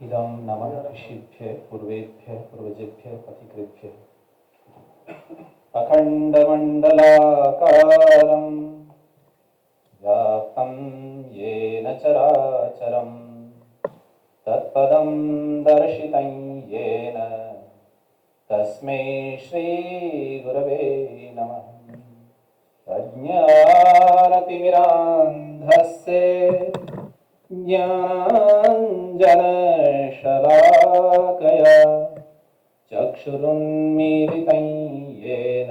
इदं नमः ऋषिभ्यः पूर्वेभ्यः पूर्वजेभ्यः पथिकृभ्यः अखण्डमण्डलाकारं व्याप्तं येन चराचरं तत्पदं दर्शितं येन तस्मै श्रीगुरवे नमः। अज्ञानतिमिरान्धस्य ज्ञानाञ्जनशलाकया चक्षुरुन्मीलितं येन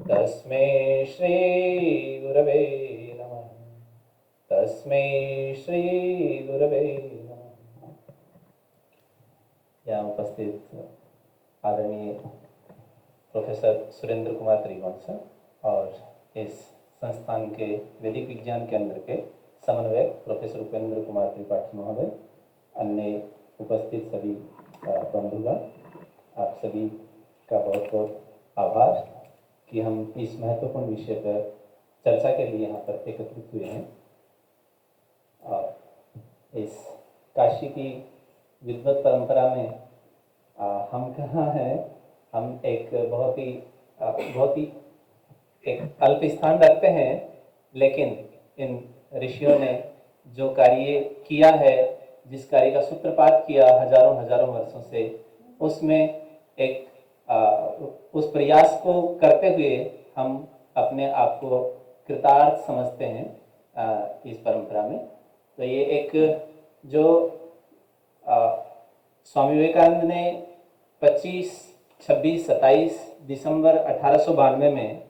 तस्मै श्रीगुरवे नमः। तस्मै श्रीगुरवे नमः। यहाँ उपस्थित आदरणीय प्रोफेसर सुरेंद्र कुमार त्रिवंश और इस संस्थान के वैदिक विज्ञान केंद्र के समन्वयक प्रोफेसर उपेंद्र कुमार त्रिपाठी महोदय, अन्य उपस्थित सभी बंधुगण, आप सभी का बहुत बहुत आभार कि हम इस महत्वपूर्ण विषय पर चर्चा के लिए यहाँ पर एकत्रित हुए हैं। और इस काशी की विद्वत परंपरा में हम कहाँ हैं, हम एक बहुत ही एक अल्प स्थान रखते हैं, लेकिन इन ऋषियों ने जो कार्य किया है, जिस कार्य का सूत्रपात किया हजारों वर्षों से, उसमें एक उस प्रयास को करते हुए हम अपने आप को कृतार्थ समझते हैं इस परंपरा में। तो ये एक जो स्वामी विवेकानंद ने 25, 26, 27 दिसंबर 1892 में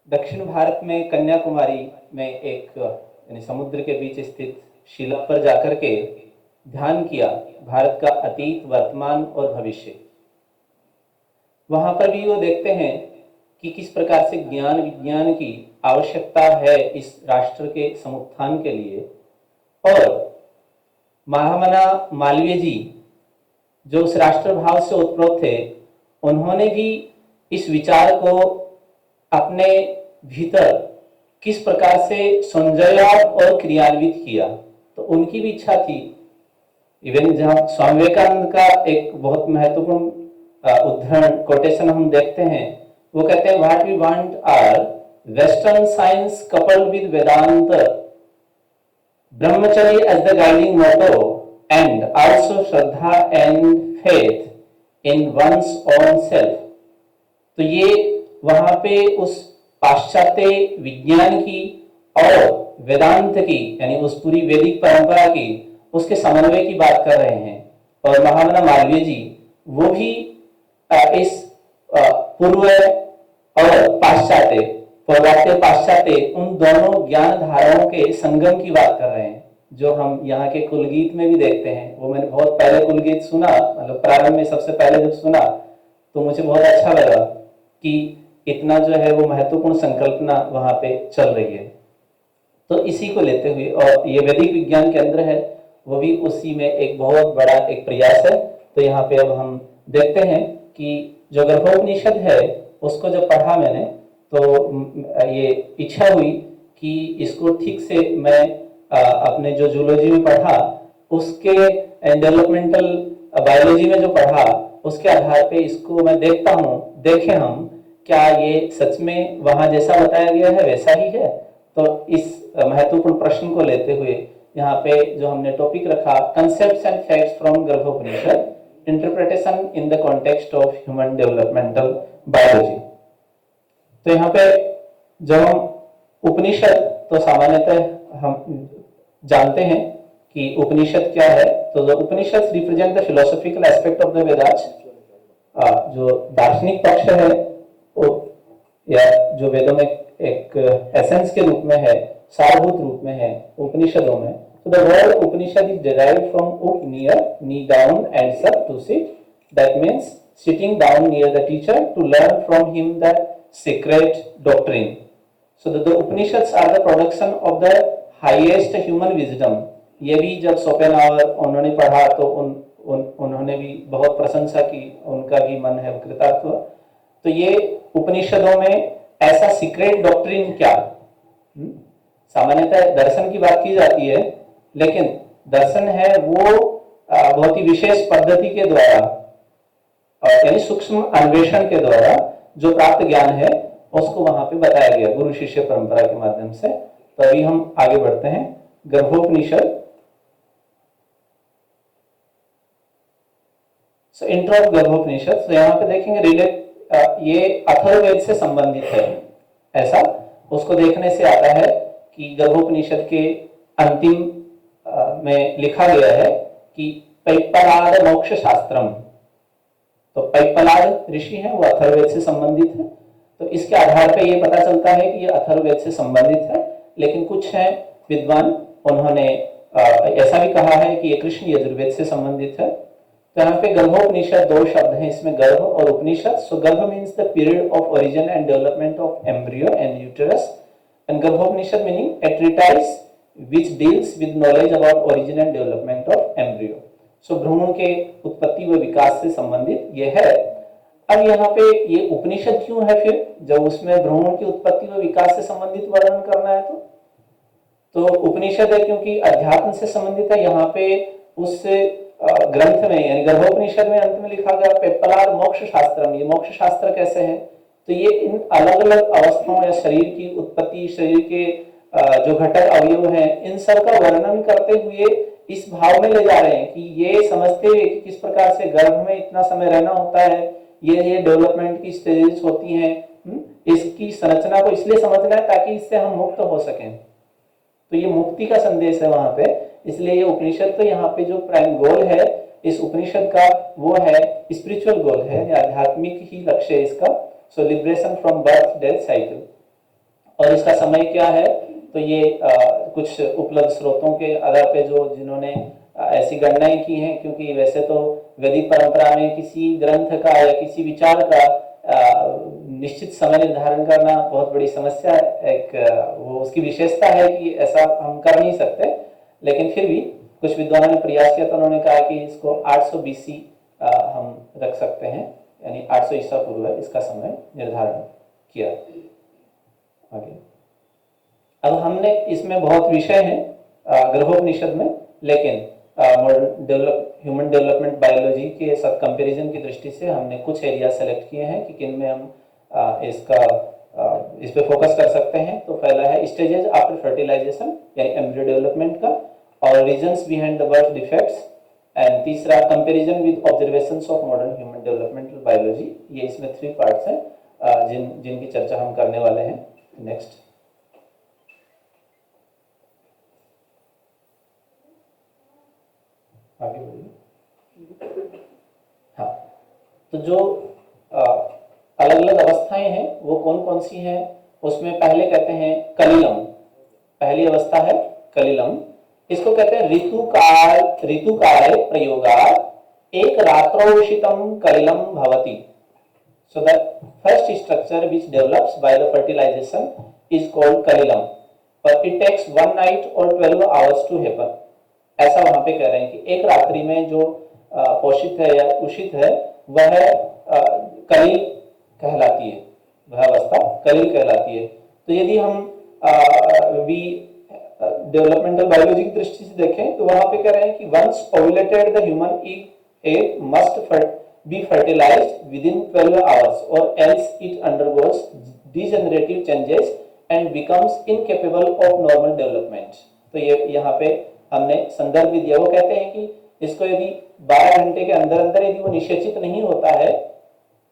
दक्षिण भारत में कन्याकुमारी में एक यानी समुद्र के बीच स्थित शिला पर जाकर के ध्यान किया, भारत का अतीत, वर्तमान और भविष्य। वहां पर भी वो देखते हैं कि किस प्रकार से ज्ञान विज्ञान की आवश्यकता है इस राष्ट्र के समुत्थान के लिए। और महामना मालवीय जी जो उस राष्ट्र भाव से उत्प्रोत थे, उन्होंने भी इस विचार को अपने भीतर किस प्रकार से संजया और क्रियान्वित किया। तो उनकी भी इच्छा थी। इवन जहाँ स्वामी विवेकानंद का एक बहुत महत्वपूर्ण उद्धरण कोटेशन हम देखते हैं, वो कहते हैं what we want are western science coupled with Vedanta, brahmacharya as the guiding motto and also shraddha and faith in one's own self. तो ये वहां पे उस पाश्चात्य विज्ञान की और वेदांत की यानी उस पूरी वैदिक परंपरा की, उसके समन्वय की बात कर रहे हैं। और महामना मालवीय जी वो भी इस पूर्व और पाश्चात्य, पौरात्य पाश्चात्य, उन दोनों ज्ञान धाराओं के संगम की बात कर रहे हैं, जो हम यहाँ के कुलगीत में भी देखते हैं। वो मैंने बहुत पहले कुलगीत सुना, मतलब प्रारंभ में सबसे पहले जब सुना तो मुझे बहुत अच्छा लगा कि इतना जो है वो महत्वपूर्ण संकल्पना वहां पे चल रही है। तो इसी को लेते हुए, और ये वैदिक विज्ञान केंद्र है, वो भी उसी में एक बहुत बड़ा एक प्रयास है। तो यहाँ पे अब हम देखते हैं कि जो गर्भोपनिषद है उसको जब पढ़ा मैंने, तो ये इच्छा हुई कि इसको ठीक से मैं अपने जो जूलॉजी में पढ़ा, उसके डेवलपमेंटल बायोलॉजी में जो पढ़ा, उसके आधार पे इसको मैं देखता हूँ, देखें हम क्या ये सच में वहां जैसा बताया गया है वैसा ही है। तो इस महत्वपूर्ण प्रश्न को लेते हुए यहाँ पे जो हमने टॉपिक रखा, concepts and facts from Garbhopanishad, interpretation in the context of human developmental biology. तो यहाँ पे जो हम उपनिषद, तो सामान्यतः हम जानते हैं कि उपनिषद क्या है। तो जो Upanishad represent the philosophical aspect of the Vedas, जो दार्शनिक पक्ष है या जो वेदों में एक एसेंस के रूप में है, सारभूत रूप में है उपनिषदों में। तो the word Upanishad is derived from upa, near, ni down and shad, to sit. That means sitting down near the teacher to learn from him the secret doctrine. So the Upanishads are the production of the highest human wisdom. ये भी जब Schopenhauer उन्होंने पढ़ा तो उन्होंने भी बहुत प्रशंसा की, उनका भी मन है कृतार्थ हुआ। तो ये उपनिषदों में ऐसा सीक्रेट डॉक्ट्रिन क्या, सामान्यतः दर्शन की बात की जाती है, लेकिन दर्शन है वो बहुत ही विशेष पद्धति के द्वारा यानी सूक्ष्म अन्वेषण के द्वारा जो प्राप्त ज्ञान है उसको वहां पे बताया गया गुरु शिष्य परंपरा के माध्यम से। तो अभी हम आगे बढ़ते हैं। गर्भोपनिषद, इंट्रो ऑफ गर्भोपनिषद। तो यहाँ पे देखेंगे ये अथर्ववेद से संबंधित है, ऐसा उसको देखने से आता है कि गर्भोपनिषद के अंतिम में लिखा गया है कि पैप्पलाद मोक्ष शास्त्रम। तो पैप्पलाद ऋषि हैं, वो अथर्ववेद से संबंधित है। तो इसके आधार पर ये पता चलता है कि ये अथर्ववेद से संबंधित है। लेकिन कुछ हैं विद्वान, उन्होंने ऐसा भी कहा है कि ये कृष्ण यजुर्वेद से संबंधित है। तो यहाँ पे गर्भोपनिषद दो शब्द हैं इसमें, गर्भ और Upanishad. So garbha means the period of origin and development of embryo and uterus, and Garbhopanishad meaning a treatise which deals with knowledge about origin and development of embryo. So भ्रूण के उत्पत्ति व विकास से संबंधित ये है। अब यहाँ पे ये उपनिषद क्यों है फिर, जब उसमें भ्रूण की उत्पत्ति व विकास से संबंधित वर्णन करना है तो उपनिषद है क्योंकि अध्यात्म से संबंधित है। यहाँ पे उस ग्रंथ में यानी गर्भोपनिषद में अंत में लिखा गया पेप्पलाद मोक्ष शास्त्रम। ये मोक्ष शास्त्र कैसे है, तो ये इन अलग अलग अवस्थाओं या शरीर की उत्पत्ति, शरीर के जो घटक अवयव हैं, इन सब का वर्णन करते हुए इस भाव में ले जा रहे हैं कि ये समझते हुए कि किस प्रकार से गर्भ में इतना समय रहना होता है, ये डेवलपमेंट की स्टेजेस होती हैं, इसकी संरचना को इसलिए समझना है ताकि इससे हम मुक्त हो सकें। तो ये मुक्ति का संदेश है वहां पे, इसलिए ये उपनिषद तो यहाँ पे जो प्राइम गोल है इस उपनिषद का वो है स्पिरिचुअल गोल है, आध्यात्मिक ही लक्ष्य है इसका। So liberation from birth death cycle. और इसका समय क्या है, तो ये कुछ उपलब्ध स्रोतों के आधार पे जो जिन्होंने ऐसी गणनाएं की हैं, क्योंकि वैसे तो वैदिक परंपरा में किसी ग्रंथ का या किसी विचार का निश्चित समय निर्धारण करना बहुत बड़ी समस्या है। एक वो उसकी विशेषता है कि ऐसा हम कर नहीं सकते, लेकिन फिर भी कुछ विद्वानों ने प्रयास किया तो उन्होंने कहा कि इसको 800 BC हम रख सकते हैं, यानी 800 ईसा पूर्व इसका समय निर्धारण किया। आगे अब हमने इसमें बहुत विषय हैं गर्भोपनिषद में, लेकिन मॉडर्न ह्यूमन डेवलपमेंट बायोलॉजी के साथ कंपैरिजन की दृष्टि से हमने कुछ एरिया सेलेक्ट किए हैं कि किन में हम इस पे फोकस कर सकते हैं। तो पहला है स्टेजेस आफ्टर फर्टिलाइजेशन यानी एम्ब्रियो डेवलपमेंट का, और reasons behind the birth defects, and तीसरा comparison with observations of modern human developmental biology. ये इसमें 3 पार्ट्स हैं जिनकी चर्चा हम करने वाले हैं। नेक्स्ट आगे बढ़िए। हाँ, तो जो अलग अलग अवस्थाएं हैं वो कौन कौन सी हैं, उसमें पहले कहते हैं कलिलम। पहली अवस्था है कलिलम, इसको कहते हैं ऋतुकाल प्रयोगात् एक रात्रोषितम कलिलम भवति। So the first structure which develops by the fertilization is called कलिलम, but it takes 1 night or 12 hours to happen। ऐसा वहां पे कह रहे हैं कि एक रात्रि में जो पोषित है या उषित है वह कलिल कहलाती है, वह अवस्था कलिल कहलाती है। तो यदि हम डेवलपमेंटल बायोलॉजी की दृष्टि से देखें तो वहां पे कह रहे हैं कि once ovulated the human egg must be fertilised within 12 hours or else it undergoes degenerative changes and becomes incapable of normal development. तो ये यहाँ पे हमने संदर्भ भी दिया। वो कहते हैं कि इसको यदि 12 घंटे के अंदर अंदर यदि वो निषेचित नहीं होता है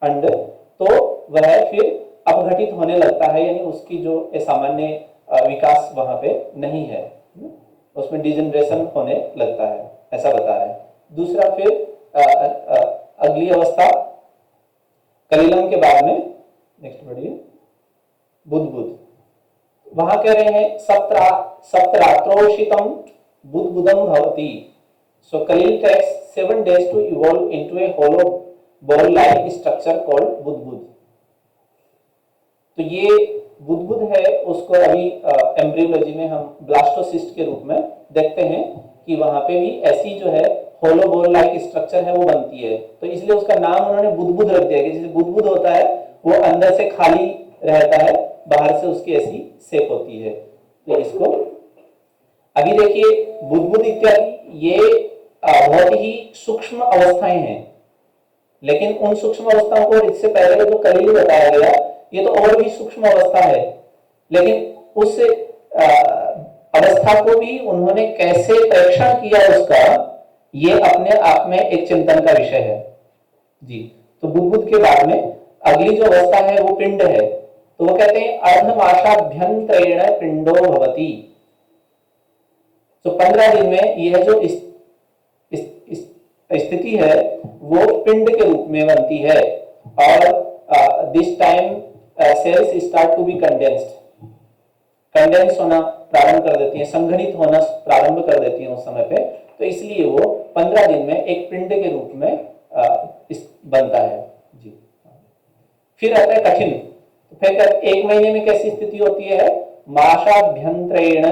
अंड, तो वह फिर अपघटित होने लगता है, यानी उसकी जो सामान्य विकास वहां पे नहीं है, उसमें डिजेनरेशन होने लगता है, ऐसा बता रहे हैं। दूसरा फिर अगली अवस्था कलिलम के बाद में, नेक्स्ट बढ़िए, बुद्बुद। वहां कह रहे हैं सप्तरात्रोषितम बुद्बुदम भवति। सो कलिल takes 7 days to evolve into a hollow ball-like structure called बुद्बुद। तो ये बुद्बुद है, उसको अभी एम्ब्रियोलॉजी में हम ब्लास्टोसिस्ट के रूप में देखते हैं कि वहां पे भी ऐसी जो है होलो बॉल लाइक स्ट्रक्चर है वो बनती है। तो इसलिए उसका नाम उन्होंने बुद्बुद रख दिया कि जैसे बुद्बुद होता है वो अंदर से खाली रहता है, बाहर से उसकी ऐसी शेप होती है। तो इसको अभी देखिए बुद्बुद इत्यादि ये बहुत ही सूक्ष्म अवस्थाएं हैं, लेकिन उन सूक्ष्म अवस्थाओं को इससे पहले जो कलिल बताया गया ये तो और भी सूक्ष्म अवस्था है, लेकिन उस अवस्था को भी उन्होंने कैसे परीक्षण किया उसका, ये अपने आप में एक चिंतन का विषय है जी। तो बुद्ध के बाद में अगली जो अवस्था है वो पिंड है। तो वो कहते हैं अर्धमासाभ्यंतरेण पिंडो भवति। तो 15 दिन में यह जो स्थिति है वो पिंड के रूप में बनती है, और this time cells start to be condensed, condense होना प्रारंभ कर देती है, संघनित होना प्रारंभ कर देती है उस समय पे। तो इसलिए वो 15 दिन में एक पिंड के रूप में बनता है जी। फिर आता है कठिन। तो फिर 1 महीने में कैसी स्थिति होती है, मासाभ्यंतरेण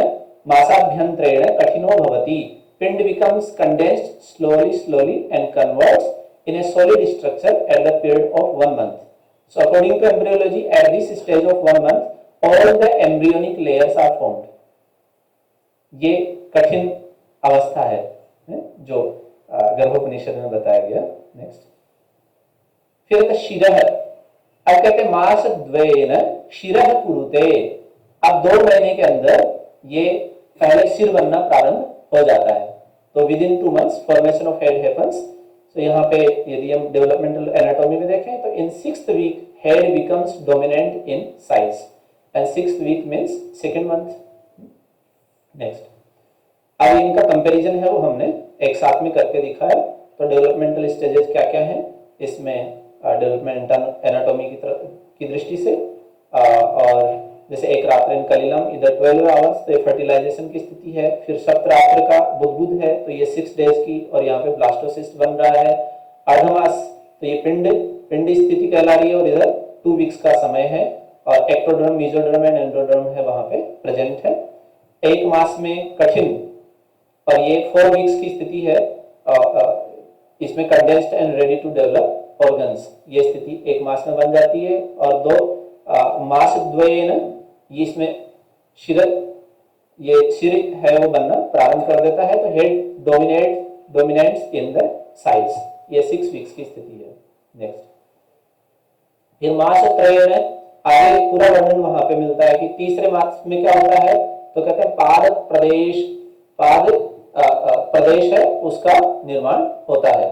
कठिनो भवति, पिंड becomes condensed slowly and converts in a solid structure at the period of 1 month. So according to embryology, at this stage of 1 month, all the embryonic layers are formed. ये कठिन अवस्था है जो गर्भोपनिषद में बताया गया। नेक्स्ट फिर शिरः। अब कहते हैं मास द्वयेन शिरः कुरुते। अब 2 महीने के अंदर ये पहले सिर बनना प्रारंभ हो जाता है। तो with in 2 months formation of head happens. तो यहाँ पे यदि हम डेवलपमेंटल एनाटॉमी में देखें तो इन 6th week head becomes dominant in size and 6th week means 2nd month। Next अब इनका कंपैरिजन है वो हमने एक साथ में करके दिखाया। तो डेवलपमेंटल स्टेजेस क्या क्या हैं इसमें डेवलपमेंटल एनाटॉमी की दृष्टि से, और जैसे एक रात्र कलिलम इधर 12 आवर्स, तो ये फर्टिलाइजेशन की स्थिति है। फिर सप्तरात्र का बुद्ध है तो ये 6 days की, और यहाँ पे ब्लास्टोसिस्ट बन रहा है। अर्धमास तो ये पिंड स्थिति कहला रही है, और इधर 2 weeks का समय है, और एक्टोडर्म मेसोडर्म एंड एंडोडर्म है वहां पे प्रेजेंट है। 1 मास में कठिन, और ये 4 weeks की स्थिति है। इसमें condensed and ready to develop organs, ये स्थिति 1 मास में बन जाती है। और 2 मास द्वयेन ये इसमें ये सिर है वो बनना प्रारंभ कर देता है। तो head dominates in the size, ये 6 weeks की स्थिति है। नेक्स्ट फिर मास त्रयेन, आगे पूरा वर्णन वहां पे मिलता है कि तीसरे मास में क्या होता है। तो कहते हैं पाद प्रदेश है उसका निर्माण होता है।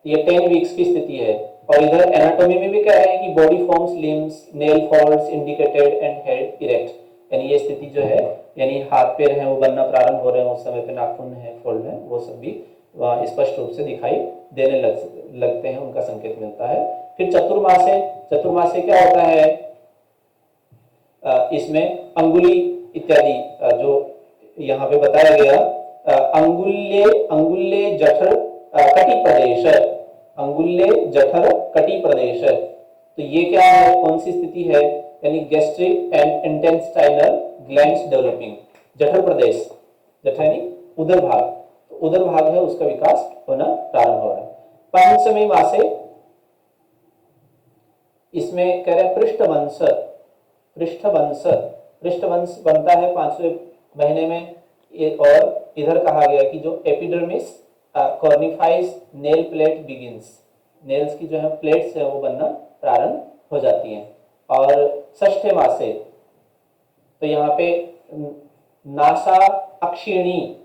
ये 10 weeks की स्थिति है। और इधर एनाटॉमी में भी कह रहे हैं कि body forms limbs, nail falls indicated and head erect, यानी ये स्थिति जो है, यानी हाथ पैर हैं वो बनना प्रारंभ हो रहे हैं उस समय पे, नाखून है, फोल्ड है, वो सब भी वहाँ स्पष्ट रूप से दिखाई देने लगते हैं, उनका संकेत मिलता है। फिर चतुर्मासे क्या होता है, इसमें अंगुली इत्यादि जो यहाँ पे बताया गया, अंगुल्य जठर कटी प्रदेश, अंगुल्य जठर कटी प्रदेश। तो ये क्या है, कौन सी स्थिति है, यानी gastric and intestinal glands developing. जठर प्रदेश, जठर यानी उदर भाग, तो उदर भाग है उसका विकास होना प्रारंभ हो रहा है। 5वें मासे इसमें कह रहे हैं पृष्ठवंश बनता है 5वें महीने में। और इधर कहा गया कि जो epidermis cornifies nail plate begins, nails की जो है प्लेट्स है वो बनना प्रारंभ हो जाती हैं। और 6ठे मासे तो यहाँ पे नासा अक्षिणी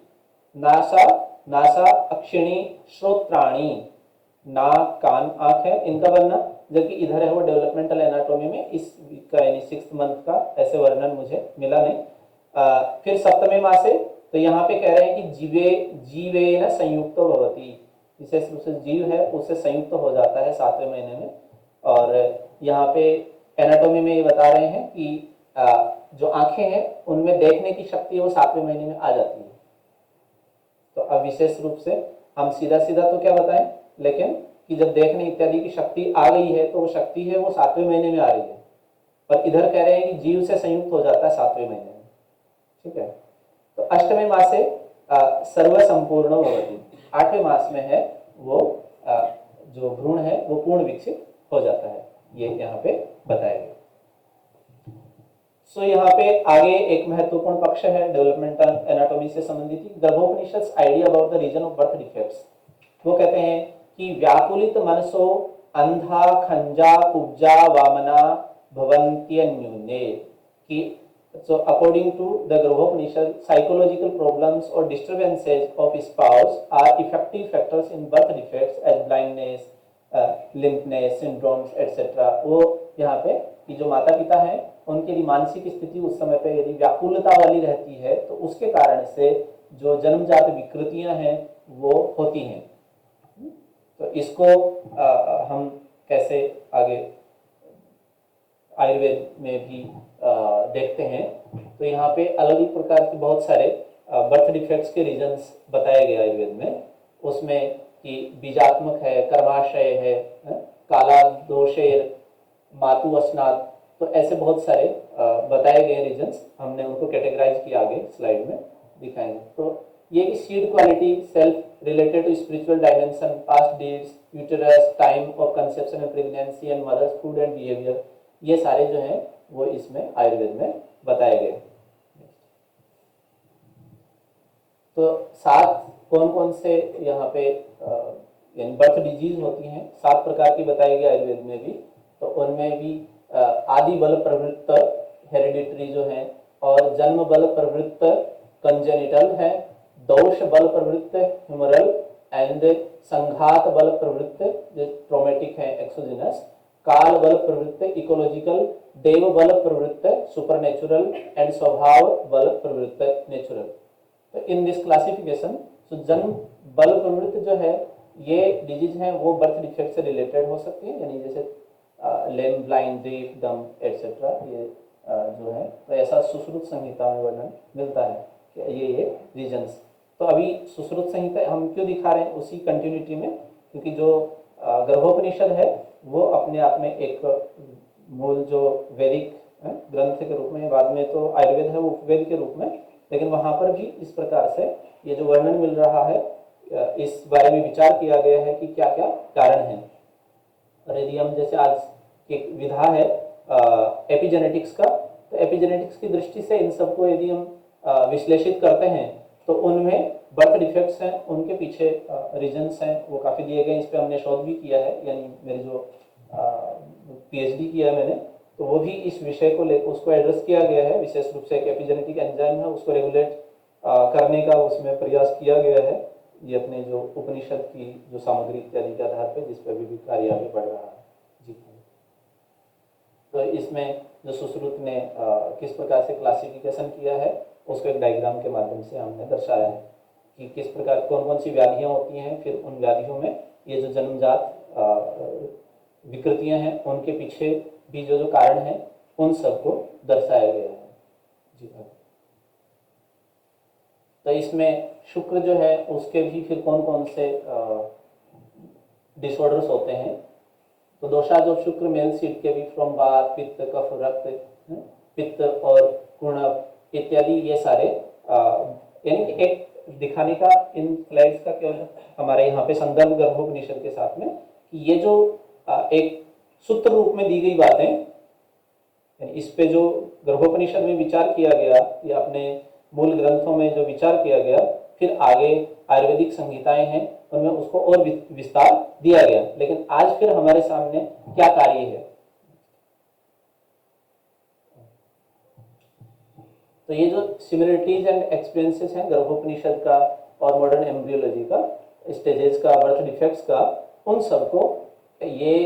श्रोत्राणी, नाक कान आंख है इनका बनना, जबकि इधर है वो डेवलपमेंटल एनाटॉमी में इसका यानी 6th month का ऐसे वर्णन मुझे मिला नहीं। फिर 7वें मासे तो यहाँ पे कह रहे हैं कि जीवे न संयुक्त भवति, विशेष रूप से जीव है उससे संयुक्त हो जाता है 7वें महीने में। और यहाँ पे एनाटॉमी में ये बता रहे हैं कि जो आंखें हैं उनमें देखने की शक्ति वो 7वें महीने में आ जाती है। तो अब विशेष रूप से हम सीधा तो क्या बताएं, लेकिन कि जब देखने इत्यादि की शक्ति आ गई है तो वो शक्ति है वो 7वें महीने में आ रही है। और इधर कह रहे हैं कि जीव से संयुक्त हो जाता है 7वें महीने में, ठीक है। तो 8वें मास से सर्व संपूर्ण भवति, 8वें मास में है वो जो भ्रूण है वो पूर्ण विकसित हो जाता है, ये यहाँ पे बताया गया। सो यहाँ पे आगे एक महत्वपूर्ण पक्ष है डेवलपमेंटल एनाटॉमी से संबंधित Garbhopanishad idea about the reason of birth defects. वो कहते हैं कि व्याकुलित मनसो अंधा खंजा कुब्जा वामना भवन्त्यन्यूने, कि so according to the Garbhopanishad, psychological problems or disturbances of spouse are effective factors in birth defects as blindness, limpness, syndromes etc. वो यहाँ पे कि जो माता पिता हैं उनकी यदि मानसिक स्थिति उस समय पे यदि व्याकुलता वाली रहती है तो उसके कारण से जो जन्मजात विकृतियां हैं वो होती हैं। तो इसको हम कैसे आगे आयुर्वेद में भी देखते हैं। तो यहाँ पे अलग अलग प्रकार के बहुत सारे बर्थ डिफेक्ट्स के रीजंस बताए गए आयुर्वेद में। उसमें कि बीजात्मक है, कर्माशय है, काला दोषेर, मातु अस्नात, तो ऐसे बहुत सारे बताए गए रीजंस। हमने उनको कैटेगराइज किया, आगे स्लाइड में दिखाएंगे। तो ये कि seed quality, self related to spiritual dimension, past deeds, uterus, time of conception and pregnancy and mother's food and behaviour, ये सारे जो हैं वो इसमें आयुर्वेद में बताए गए। तो 7 कौन कौन से यहाँ पे यानी बर्थ डिजीज होती हैं, 7 प्रकार की बताई गई आयुर्वेद में भी। तो उनमें भी आदि बल प्रवृत्त हेरिडिटरी जो है, और जन्म बल प्रवृत्त कंजेनिटल है, दोष बल प्रवृत्त ह्यूमरल एंड संघात बल प्रवृत्त जो ट्रोमेटिक है एक्सोजिनस, काल बल प्रवृत्त इकोलॉजिकल, देव बल प्रवृत्त सुपरनेचुरल एंड स्वभाव बल प्रवृत्त नेचुरल। तो इन दिस क्लासिफिकेशन जन्म बल प्रवृत्त जो है ये डिजीज है वो बर्थ डिफेक्ट से रिलेटेड हो सकती है, यानी जैसे लेम, ब्लाइंड, डीफ, डम एटसेट्रा, ये जो है तो ऐसा सुश्रुत संहिता में वर्णन मिलता है कि ये रीजन्स। तो अभी सुश्रुत संहिता हम क्यों दिखा रहे हैं उसी कंटिन्यूटी में, क्योंकि जो गर्भोपनिषद है वो अपने आप में एक मूल जो वैदिक ग्रंथ के रूप में, बाद में तो आयुर्वेद है वो उपवेद के रूप में, लेकिन वहाँ पर भी इस प्रकार से ये जो वर्णन मिल रहा है इस बारे में विचार किया गया है कि क्या क्या कारण हैं। और यदि हम जैसे आज एक विधा है एपिजेनेटिक्स का, तो एपिजेनेटिक्स की दृष्टि से इन सबको यदि हम विश्लेषित करते हैं तो उनमें बर्थ डिफेक्ट्स हैं, उनके पीछे रीजन्स हैं वो काफ़ी दिए गए। इस पर हमने शोध भी किया है, यानी मेरी जो पीएचडी किया है मैंने, तो वो भी इस विषय को ले उसको एड्रेस किया गया है। विशेष रूप से एक एपिजेनेटिक एंजाइम है उसको रेगुलेट करने का उसमें प्रयास किया गया है। ये अपने जो उपनिषद की जो सामग्री इत्यादि के आधार पर जिस पर भी कार्य आगे बढ़ रहा है जी। तो इसमें जो सुश्रुत ने किस प्रकार से क्लासिफिकेशन किया है उसको एक डायग्राम के माध्यम से हमने दर्शाया है कि किस प्रकार कौन कौन सी व्याधियाँ होती हैं, फिर उन व्याधियों में ये जो जन्मजात विकृतियाँ हैं उनके पीछे भी जो जो कारण हैं उन सबको दर्शाया गया है जी। तो इसमें शुक्र जो है उसके भी फिर कौन कौन से डिसऑर्डर्स होते हैं। तो दोषाज ऑफ शुक्र मेल सीड के भी फ्रॉम वात, पित्त, कफ, रक्त, पित्त और कुणप इत्यादि, ये सारे यानी कि एक दिखाने का इन स्लाइड्स का केवल हमारे यहाँ पे संदर्भ गर्भोपनिषद के साथ में कि ये जो एक सूत्र रूप में दी गई बातें, इस पे जो गर्भोपनिषद में विचार किया गया या अपने मूल ग्रंथों में जो विचार किया गया, फिर आगे आयुर्वेदिक संहिताएं हैं उनमें उसको और विस्तार दिया गया। लेकिन आज फिर हमारे सामने क्या कार्य है, तो ये जो सिमिलरिटीज एंड एक्सपीरियंसेस हैं गर्भोपनिषद का और मॉडर्न एम्ब्रियोलॉजी का, स्टेजेस का, बर्थ डिफेक्ट्स का, उन सबको ये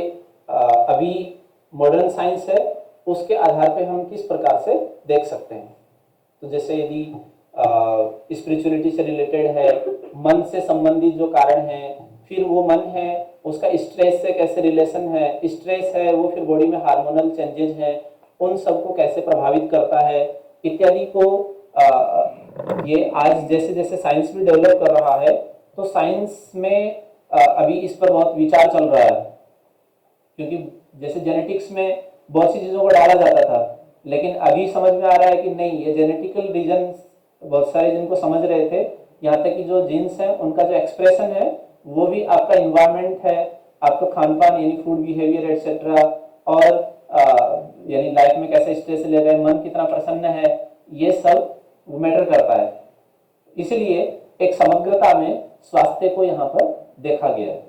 अभी मॉडर्न साइंस है उसके आधार पे हम किस प्रकार से देख सकते हैं। तो जैसे यदि स्पिरिचुअलिटी से रिलेटेड है, मन से संबंधित जो कारण है, फिर वो मन है उसका स्ट्रेस से कैसे रिलेशन है, स्ट्रेस है वो फिर बॉडी में हार्मोनल चेंजेस हैं उन सबको कैसे प्रभावित करता है इत्यादि को ये आज जैसे जैसे साइंस भी डेवलप कर रहा है तो साइंस में अभी इस पर बहुत विचार चल रहा है, क्योंकि जैसे जेनेटिक्स में बहुत सी चीज़ों को डाला जाता था, लेकिन अभी समझ में आ रहा है कि नहीं, ये जेनेटिकल रीजन बहुत सारे जिनको समझ रहे थे, यहाँ तक कि जो जीन्स हैं उनका जो एक्सप्रेशन है वो भी आपका इन्वायरमेंट है, आपका खान पान यानी फूड बिहेवियर एटसेट्रा, और यानी लाइफ में कैसे स्ट्रेस ले रहे हैं, मन कितना प्रसन्न है, ये सब वो मैटर करता है। इसलिए एक समग्रता में स्वास्थ्य को यहाँ पर देखा गया है।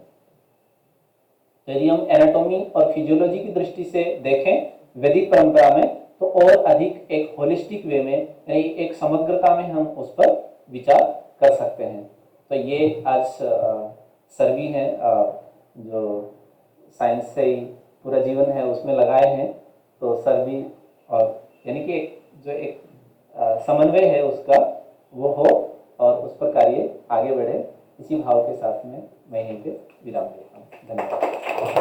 यदि हम एनाटॉमी और फिजियोलॉजी की दृष्टि से देखें वैदिक परंपरा में, तो और अधिक एक होलिस्टिक वे में, यानी एक समग्रता में हम उस पर विचार कर सकते हैं। तो ये आज सर्वी हैं जो साइंस से ही पूरा जीवन है उसमें लगाए हैं, तो सर्वी और यानी कि एक समन्वय है उसका वो हो और उस पर कार्य आगे बढ़े, इसी भाव के साथ में मैं यहीं पे विराम देता हूँ। धन्यवाद।